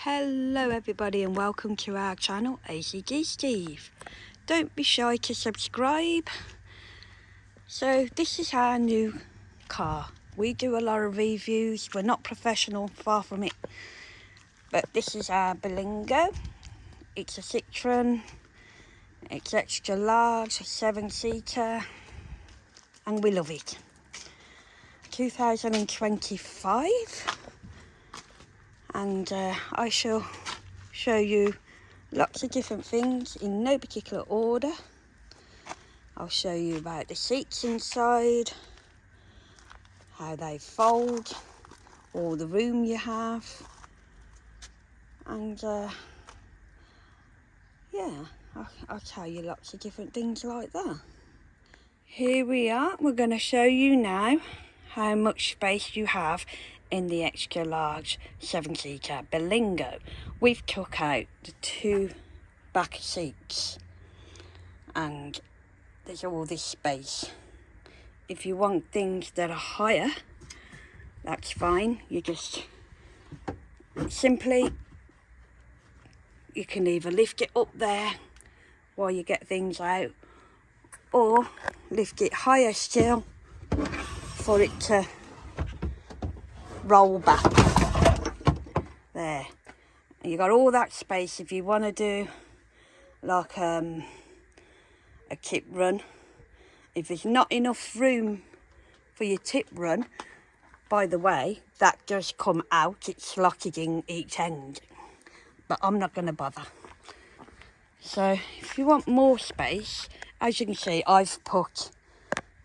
Hello everybody and welcome to our channel ACG Steve. Don't be shy to subscribe. So this is our new car. We do a lot of reviews. We're not professional, far from it. But this is our Berlingo. It's a Citroen. It's extra large, a 7-seater. And we love it. 2025. And I shall show you lots of different things in no particular order. I'll show you about the seats inside, how they fold, all the room you have, and yeah, I'll tell you lots of different things like that. Here we are. We're going to show you now how much space you have in the extra large 7-seater Berlingo. We've took out the 2 back seats and there's all this space. If you want things that are higher, that's fine. You just simply, you can either lift it up there while you get things out, or lift it higher still for it to roll back. There. And you got all that space if you want to do like a tip run. If there's not enough room for your tip run, by the way, that does come out. It's slotted in each end, but I'm not going to bother. So if you want more space, as you can see, I've put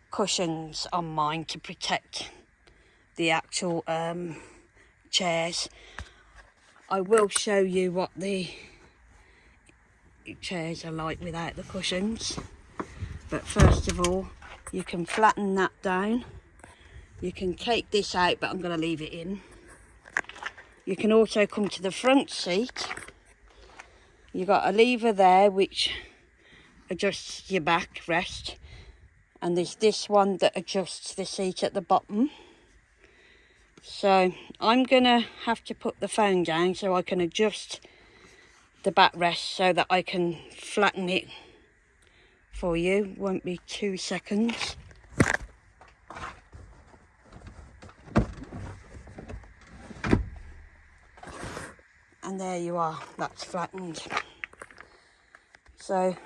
cushions on mine to protect the actual chairs. I will show you what the chairs are like without the cushions, but first of all, you can flatten that down. You can take this out, but I'm going to leave it in. You can also come to the front seat. You've got a lever there which adjusts your backrest, and there's this one that adjusts the seat at the bottom. So I'm gonna have to put the phone down so I can adjust the backrest so that I can flatten it for you. Won't be 2 seconds. And there you are, that's flattened. So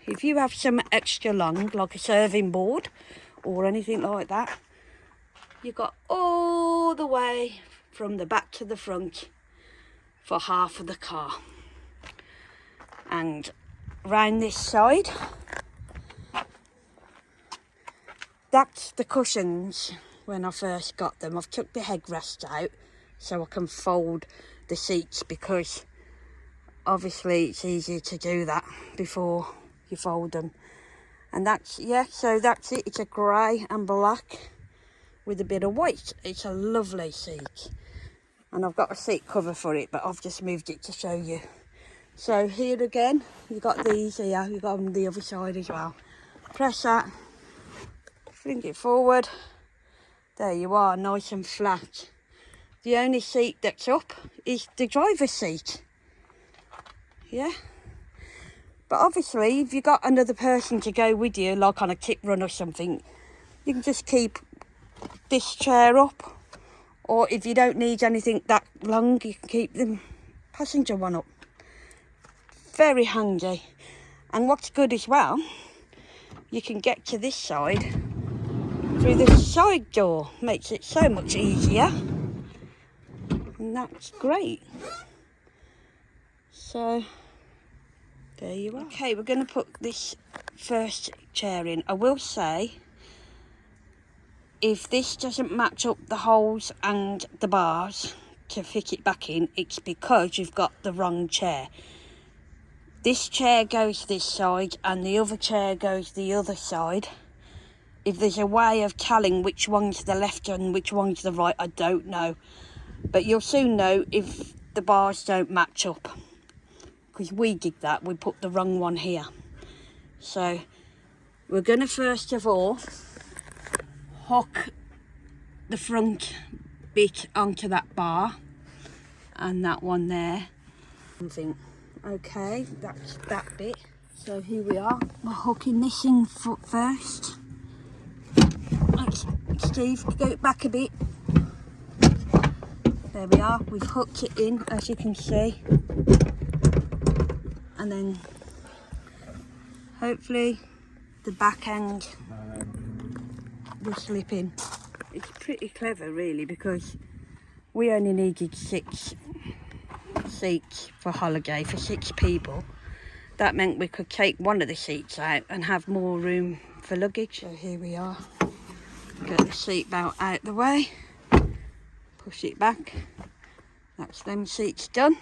if you have some extra long, like a serving board or anything like that, you got all the way from the back to the front for half of the car. And round this side, that's the cushions when I first got them. I've took the headrest out so I can fold the seats, because obviously it's easier to do that before you fold them. And that's, yeah, so that's it. It's a grey and black with a bit of white. It's a lovely seat, and I've got a seat cover for it, but I've just moved it to show you. So here again, you've got these here, you've got them on the other side as well. Press that, fling it forward, there you are, nice and flat. The only seat that's up is the driver's seat, yeah. But obviously if you've got another person to go with you, like on a tip run or something, you can just keep this chair up, or if you don't need anything that long, you can keep the passenger one up. Very handy. And what's good as well, you can get to this side through the side door. Makes it so much easier, and that's great. So there you are. Okay, we're going to put this first chair in. I will say, if this doesn't match up the holes and the bars to fit it back in, it's because you've got the wrong chair. This chair goes this side and the other chair goes the other side. If there's a way of telling which one's the left and which one's the right, I don't know. But you'll soon know if the bars don't match up, because we did that. We put the wrong one here. So we're going to first of all hook the front bit onto that bar and that one there, Something. Okay, that's that bit. So here we are. We're hooking this in first. Steve, go back a bit. There we are. We've hooked it in, as you can see. And then hopefully the back end will slip in. It's pretty clever really, because we only needed 6 seats for holiday for 6 people. That meant we could take one of the seats out and have more room for luggage. So here we are. Get the seat belt out the way. Push it back. That's them seats done.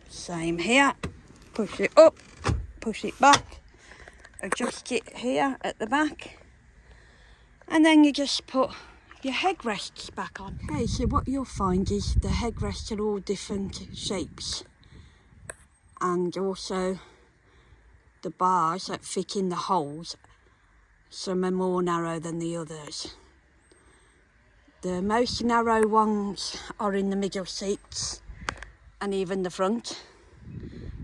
Same here. Push it up. Push it back. Adjust it here at the back. And then you just put your headrests back on. Okay, so what you'll find is the headrests are all different shapes. And also the bars that fit in the holes, some are more narrow than the others. The most narrow ones are in the middle seats and even the front,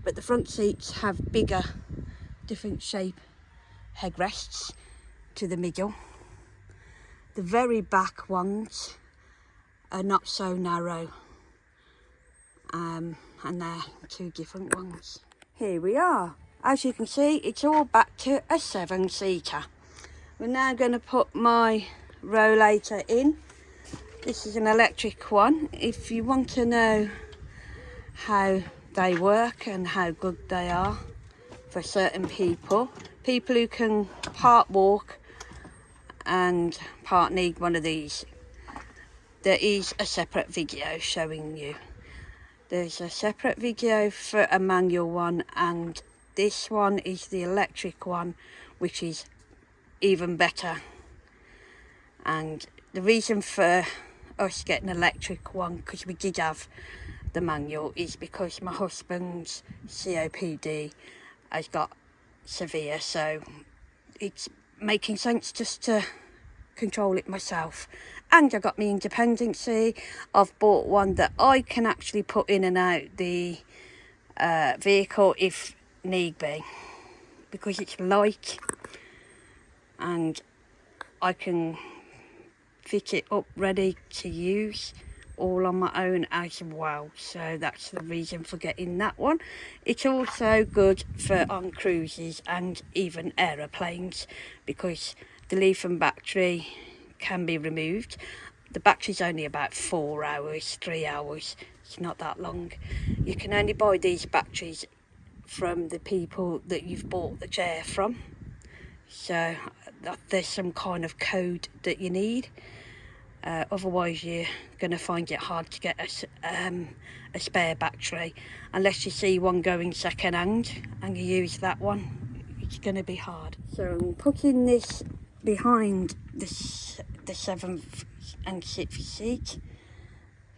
but the front seats have bigger, different shape headrests to the middle. The very back ones are not so narrow, and they're 2 different ones. Here we are. As you can see, it's all back to a 7-seater. We're now going to put my rollator in. This is an electric one. If you want to know how they work and how good they are for certain people who can part walk and part need one of these, there is a separate video showing you. There's a separate video for a manual one, and this one is the electric one, which is even better. And the reason for us getting an electric one, because we did have the manual, is because my husband's COPD has got severe, so it's making sense just to control it myself. And I got my independency. I've bought one that I can actually put in and out the vehicle if need be, because it's light and I can fit it up ready to use all on my own as well. So that's the reason for getting that one. It's also good for on cruises and even aeroplanes, because the lithium battery can be removed. The battery's only about 4 hours, 3 hours. It's not that long. You can only buy these batteries from the people that you've bought the chair from. So there's some kind of code that you need. Otherwise you're going to find it hard to get a spare battery, unless you see one going second hand and you use that one. It's going to be hard. So I'm putting this behind the 7th and 6th seat.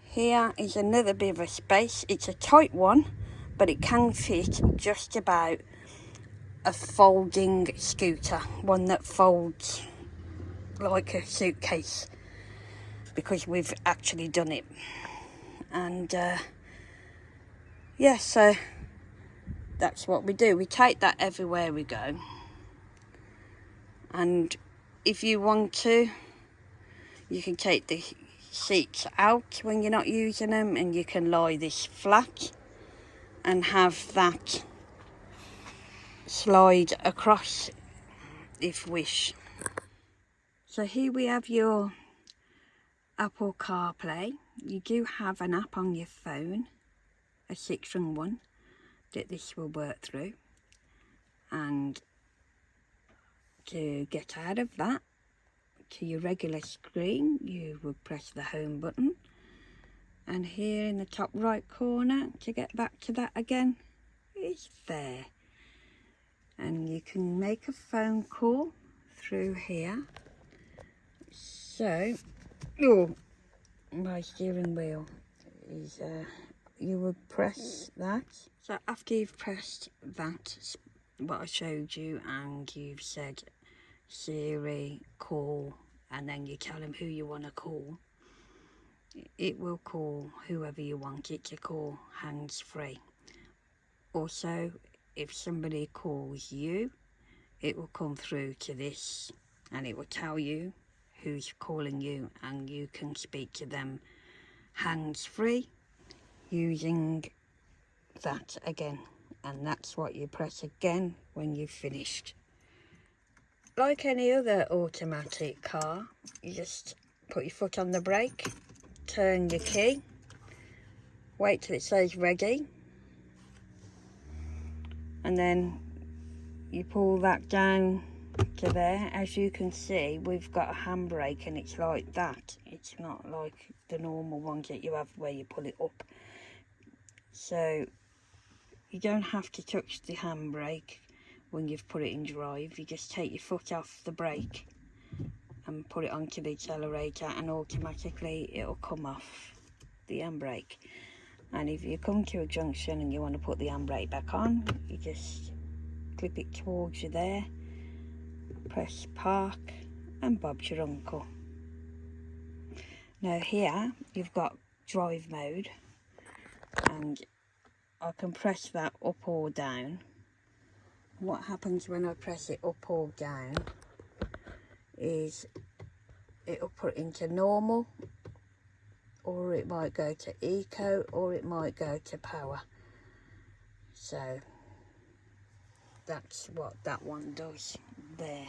Here is another bit of a space. It's a tight one, but it can fit just about a folding scooter, one that folds like a suitcase, because we've actually done it. And yeah, so that's what we do. We take that everywhere we go. And if you want to, you can take the seats out when you're not using them, and you can lie this flat and have that slide across if wish. So here we have your Apple CarPlay. You do have an app on your phone, a Citroen one, that this will work through. And to get out of that to your regular screen, you would press the home button, and here in the top right corner, to get back to that again, is there. And you can make a phone call through here. So, oh, my steering wheel is, you would press that. So after you've pressed that, what I showed you, and you've said Siri, call, and then you tell them who you want to call, it will call whoever you want it to call hands-free. Also, if somebody calls you, it will come through to this and it will tell you who's calling you, and you can speak to them hands-free using that again, and that's what you press again when you've finished. Like any other automatic car, you just put your foot on the brake, turn your key, wait till it says ready, and then you pull that down to there. As you can see, we've got a handbrake and it's like that. It's not like the normal ones that you have where you pull it up. So you don't have to touch the handbrake when you've put it in drive. You just take your foot off the brake and put it onto the accelerator, and automatically it'll come off the handbrake. And if you come to a junction and you want to put the handbrake back on, you just clip it towards you there, press park, and Bob's your uncle. Now here you've got drive mode, and I can press that up or down. What happens when I press it up or down is it'll put into normal, or it might go to eco, or it might go to power. So that's what that one does there.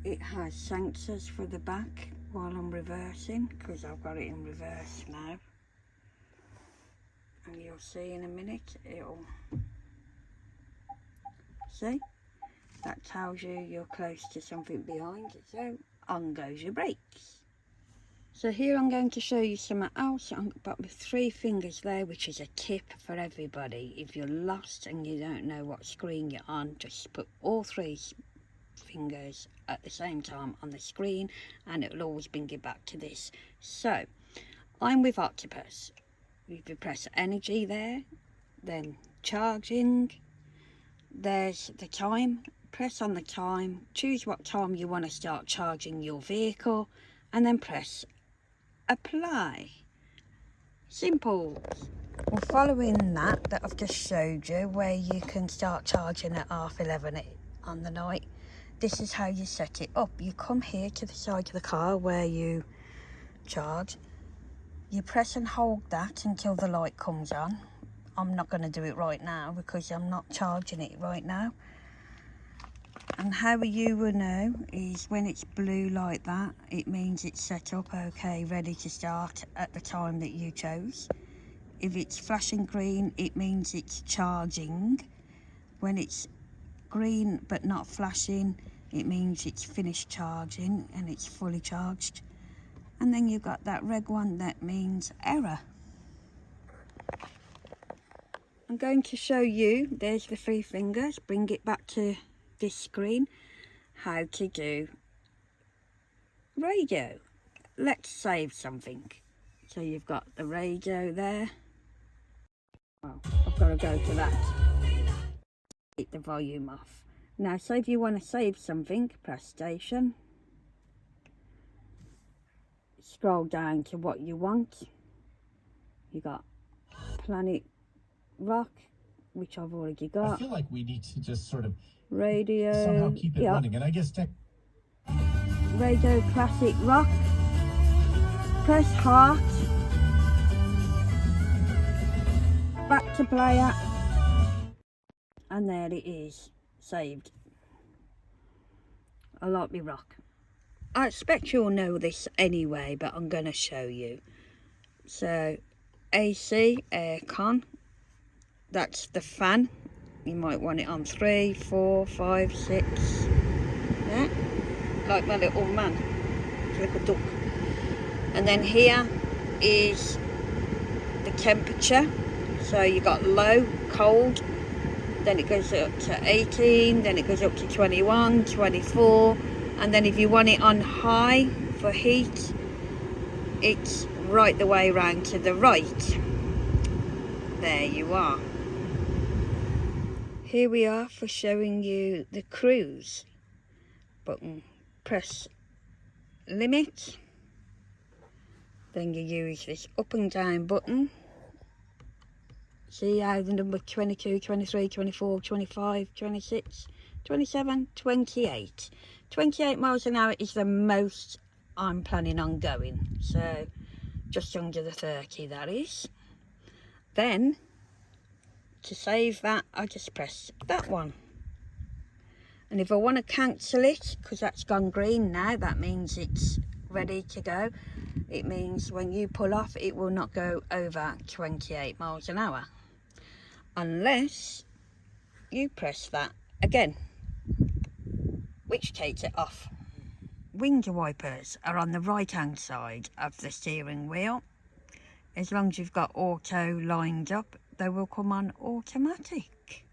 It has sensors for the back while I'm reversing, because I've got it in reverse now, and you'll see in a minute. It'll see, that tells you you're close to something behind, so on goes your brakes. So here I'm going to show you something else. I've got my 3 fingers there, which is a tip for everybody. If you're lost and you don't know what screen you're on, just put all 3 fingers at the same time on the screen and it will always bring you back to this. So I'm with Octopus. If you press energy there, then charging, there's the time. Press on the time, choose what time you want to start charging your vehicle, and then press apply. Simple. Well, following that I've just showed you, where you can start charging at 11:30 on the night, this is how you set it up. You come here to the side of the car where you charge, you press and hold that until the light comes on. I'm not going to do it right now because I'm not charging it right now. And how you will know is when it's blue like that, it means it's set up okay, ready to start at the time that you chose. If it's flashing green, it means it's charging. When it's green but not flashing, it means it's finished charging and it's fully charged. And then you've got that red one, that means error. I'm going to show you, there's the 3 fingers, bring it back to this screen, how to do radio. Let's save something. So you've got the radio there. Well, I've got to go to that. Keep the volume off. Now, so if you want to save something, press station. Scroll down to what you want. You got Planet Rock, which I've already got. I feel like we need to just sort of radio, somehow keep it running, and I guess radio classic rock. Press heart. Back to player, and there it is, saved. I like me rock. I expect you'll know this anyway, but I'm going to show you. So AC, aircon, that's the fan. You might want it on 3, 4, 5, 6. Yeah, like my little man, little duck. And then here is the temperature. So you got low, cold, then it goes up to 18, then it goes up to 21, 24, and then if you want it on high for heat, it's right the way around to the right. There you are. Here we are for showing you the cruise button. Press limit, Then you use this up and down button. See how the number 22, 23, 24, 25, 26, 27, 28. 28 miles an hour is the most I'm planning on going. So just under the 30, that is. Then to save that, I just press that one. And if I want to cancel it, because that's gone green now, that means it's ready to go. It means when you pull off, it will not go over 28 miles an hour. Unless you press that again, which takes it off. Window wipers are on the right hand side of the steering wheel. As long as you've got auto lined up, they will come on automatic.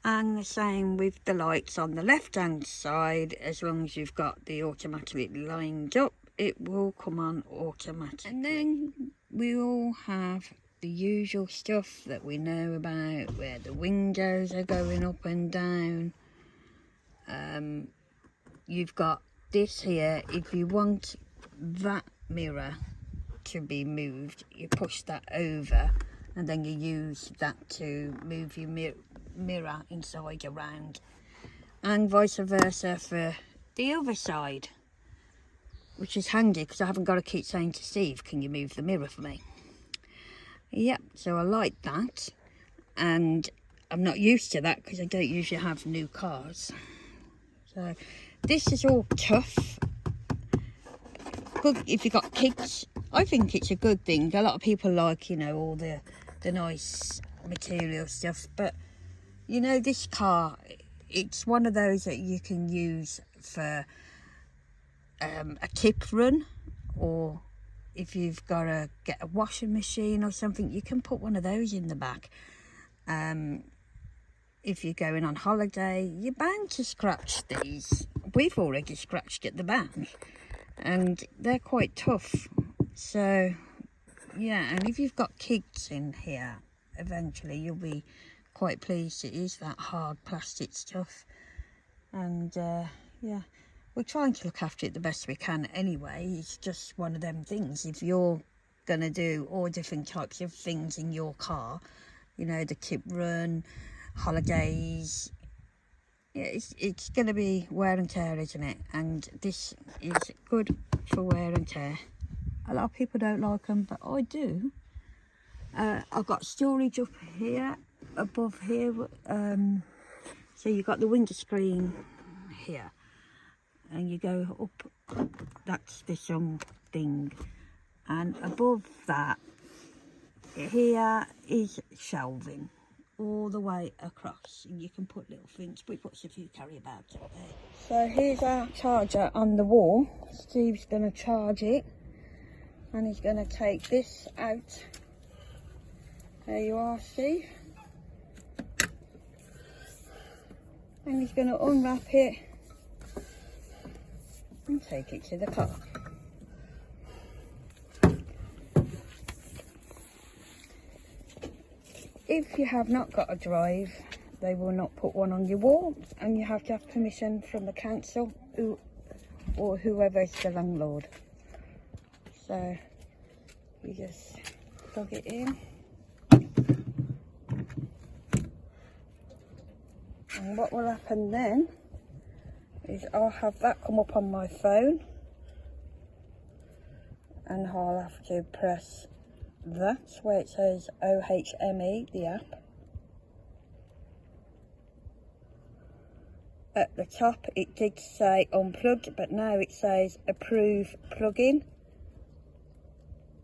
And the same with the lights on the left hand side. As long as you've got the automatic lined up, it will come on automatic. And then we all have the usual stuff that we know about, where the windows are going up and down. You've got this here. If you want that mirror to be moved, you push that over, and then you use that to move your mirror inside around, and vice versa for the other side, which is handy because I haven't got to keep saying to Steve, can you move the mirror for me? Yep, so I like that, and I'm not used to that because I don't usually have new cars. So this is all tough. Good if you've got kids. I think it's a good thing. A lot of people like, you know, all the nice material stuff, but you know, this car, it's one of those that you can use for a tip run, or if you've got to get a washing machine or something, you can put one of those in the back. If you're going on holiday, you're bound to scratch these. We've already scratched at the back, and they're quite tough. So yeah, and if you've got kids in here, eventually you'll be quite pleased. It is that hard plastic stuff, and yeah, we're trying to look after it the best we can anyway. It's just one of them things. If you're gonna do all different types of things in your car, you know, the tip run, holidays, yeah, it's gonna be wear and tear, isn't it? And this is good for wear and tear. A lot of people don't like them, but I do. I've got storage up here, above here, so you've got the window screen here, and you go up, that's the sun thing, and above that here is shelving all the way across, and you can put little things. We put a few carry bags up there. So here's our charger on the wall. Steve's going to charge it, and he's going to take this out. There you are, Steve. And he's going to unwrap it and take it to the car. If you have not got a drive, they will not put one on your wall, and you have to have permission from the council or whoever is the landlord. So you just plug it in, and what will happen then is I'll have that come up on my phone, and I'll have to press that where it says OHME, the app. At the top it did say unplugged, but now it says approve plugin.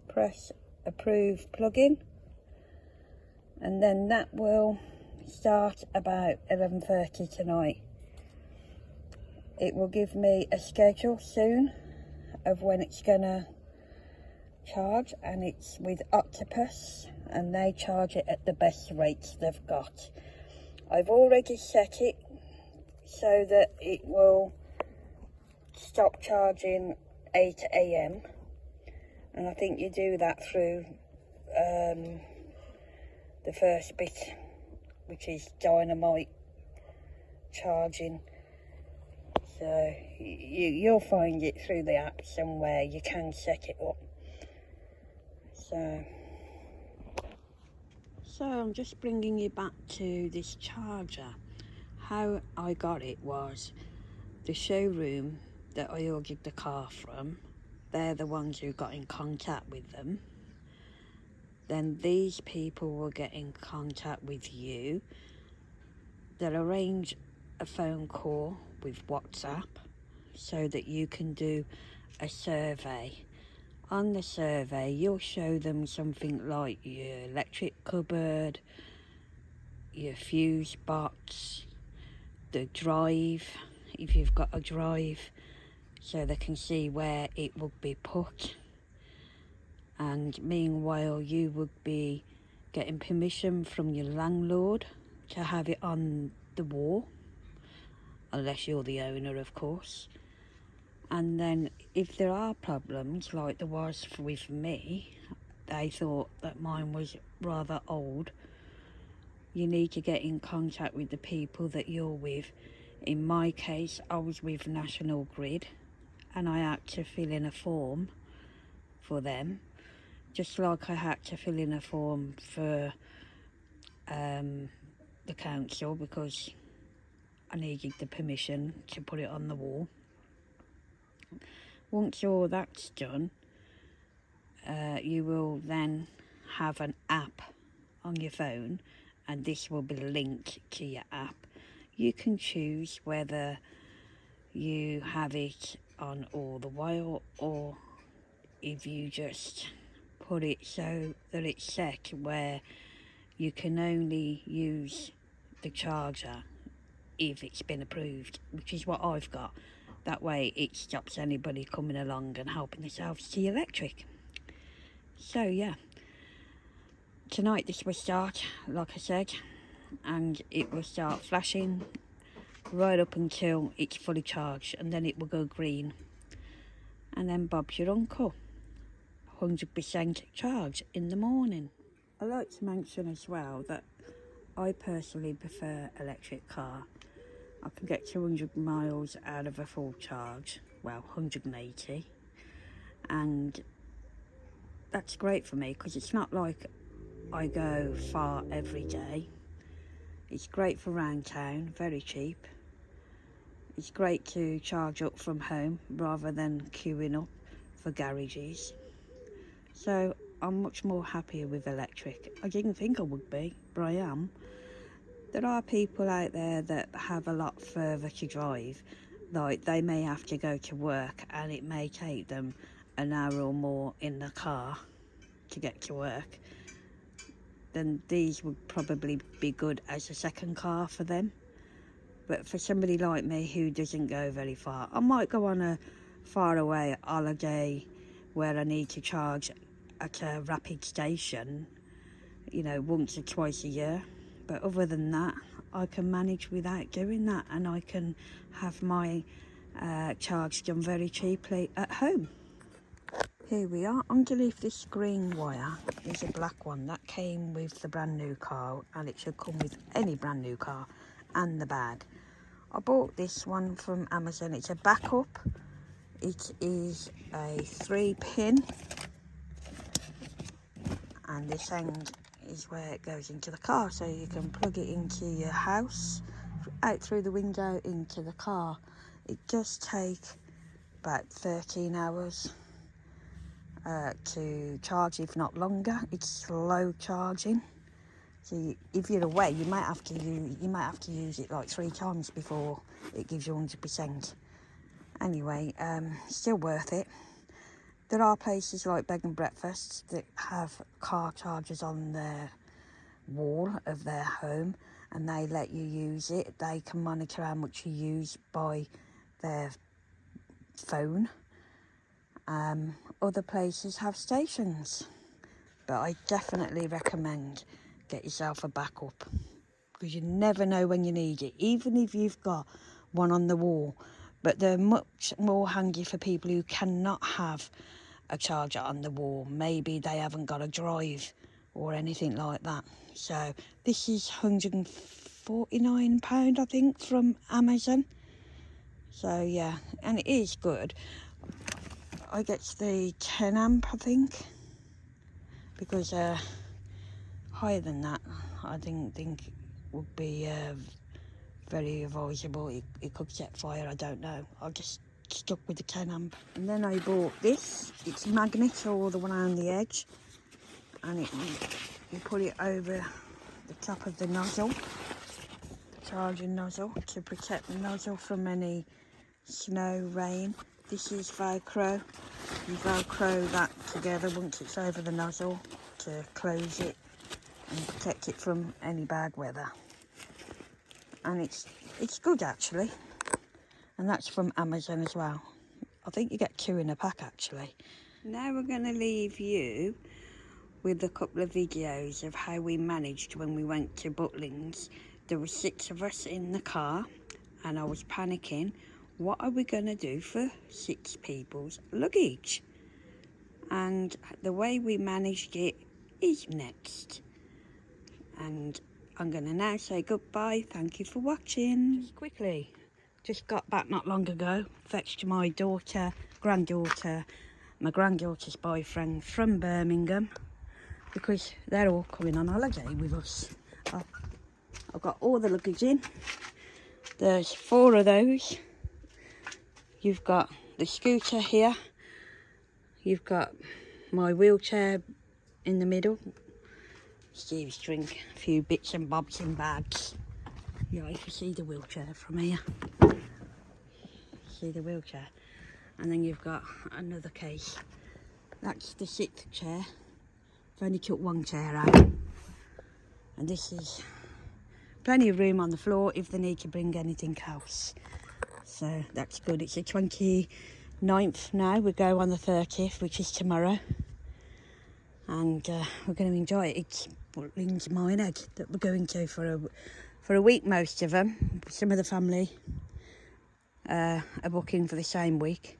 Press approve plugin, and then that will start about 11:30 tonight. It will give me a schedule soon of when it's gonna charge, and it's with Octopus, and they charge it at the best rates they've got. I've already set it so that it will stop charging 8 AM, and I think you do that through the first bit, which is dynamite charging. So you'll find it through the app somewhere. You can set it up. So I'm just bringing you back to this charger. How I got it was the showroom that I ordered the car from. They're the ones who got in contact with them. Then these people will get in contact with you. They'll arrange a phone call with WhatsApp so that you can do a survey. On the survey, you'll show them something like your electric cupboard, your fuse box, the drive, if you've got a drive, so they can see where it would be put. And meanwhile, you would be getting permission from your landlord to have it on the wall, unless you're the owner, of course. And then if there are problems, like there was with me, they thought that mine was rather old, you need to get in contact with the people that you're with. In my case, I was with National Grid, and I had to fill in a form for them, just like I had to fill in a form for the council, because I needed the permission to put it on the wall. Once all that's done, you will then have an app on your phone, and this will be linked to your app. You can choose whether you have it on all the while, or if you just put it so that it's set where you can only use the charger if it's been approved, which is what I've got. That way it stops anybody coming along and helping themselves to electric. So yeah, tonight this will start, like I said, and it will start flashing right up until it's fully charged, and then it will go green, and then Bob's your uncle, 100% charge in the morning. I'd like to mention as well that I personally prefer electric car. I can get 200 miles out of a full charge, well 180, and that's great for me because it's not like I go far every day. It's great for round town, very cheap. It's great to charge up from home rather than queuing up for garages. So I'm much more happier with electric. I didn't think I would be, but I am. There are people out there that have a lot further to drive, like they may have to go to work and it may take them an hour or more in the car to get to work. Then these would probably be good as a second car for them. But for somebody like me who doesn't go very far, I might go on a far away holiday where I need to charge at a rapid station, you know, once or twice a year. But other than that, I can manage without doing that, and I can have my charge done very cheaply at home. Here we are. Underneath this green wire is a black one that came with the brand new car, and it should come with any brand new car and the bag. I bought this one from Amazon. It's a backup. It is a 3-pin, and this end is where it goes into the car, so you can plug it into your house, out through the window into the car. It does take about 13 hours to charge, if not longer. It's slow charging, so if you're away, you might have to use it like 3 times before it gives you 100%. Anyway, still worth it. There are places like Bed and Breakfasts that have car chargers on their wall of their home, and they let you use it. They can monitor how much you use by their phone. Other places have stations, but I definitely recommend get yourself a backup, because you never know when you need it, even if you've got one on the wall. But they're much more handy for people who cannot have a charger on the wall. Maybe they haven't got a drive or anything like that. So this is £149, I think, from Amazon. So yeah, and it is good. I get the 10 amp, I think. because higher than that I didn't think it would be very advisable. It could set fire, I don't know. I just stuck with the 10 amp. And then I bought this. It's magnet all the way around the edge, and you put it over the top of the nozzle, charging nozzle, to protect the nozzle from any snow, rain. This is Velcro. You Velcro that together once it's over the nozzle to close it and protect it from any bad weather. And it's good actually, and that's from Amazon as well. I think you get 2 in a pack actually. Now we're going to leave you with a couple of videos of how we managed when we went to Butlins. There were 6 of us in the car and I was panicking. What are we going to do for 6 people's luggage? And the way we managed it is next. And I'm going to now say goodbye. Thank you for watching. Just quickly, just got back not long ago. Fetched my granddaughter, my granddaughter's boyfriend from Birmingham, because they're all coming on holiday with us. I've got all the luggage in. There's 4 of those. You've got the scooter here. You've got my wheelchair in the middle. Steve's drink, a few bits and bobs in bags. Yeah, if you see the wheelchair from here. See the wheelchair. And then you've got another case. That's the 6th chair. I've only took 1 chair out. And this is plenty of room on the floor if they need to bring anything else. So that's good. It's the 29th now. We go on the 30th, which is tomorrow. And we're going to enjoy it. It's Butlins Mine Egg that we're going to for a week, most of them. Some of the family are booking for the same week.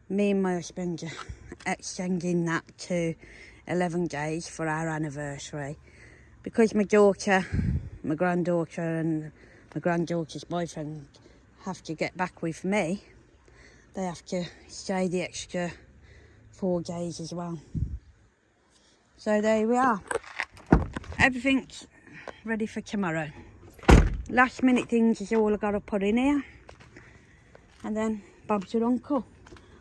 Me and my husband are extending that to 11 days for our anniversary, because my daughter, my granddaughter and my granddaughter's boyfriend have to get back with me. They have to stay the extra 4 days as well. So there we are. Everything's ready for tomorrow. Last minute things is all I've got to put in here. And then Bob's your uncle.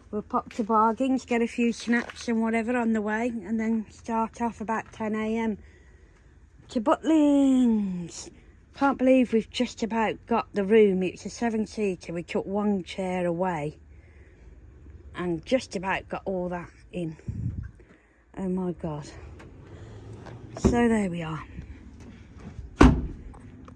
We'll pop to Bargains, get a few snacks and whatever on the way, and then start off about 10 AM to Butlins. Can't believe we've just about got the room. It's a 7-seater. We took 1 chair away and just about got all that in. Oh my God. So there we are.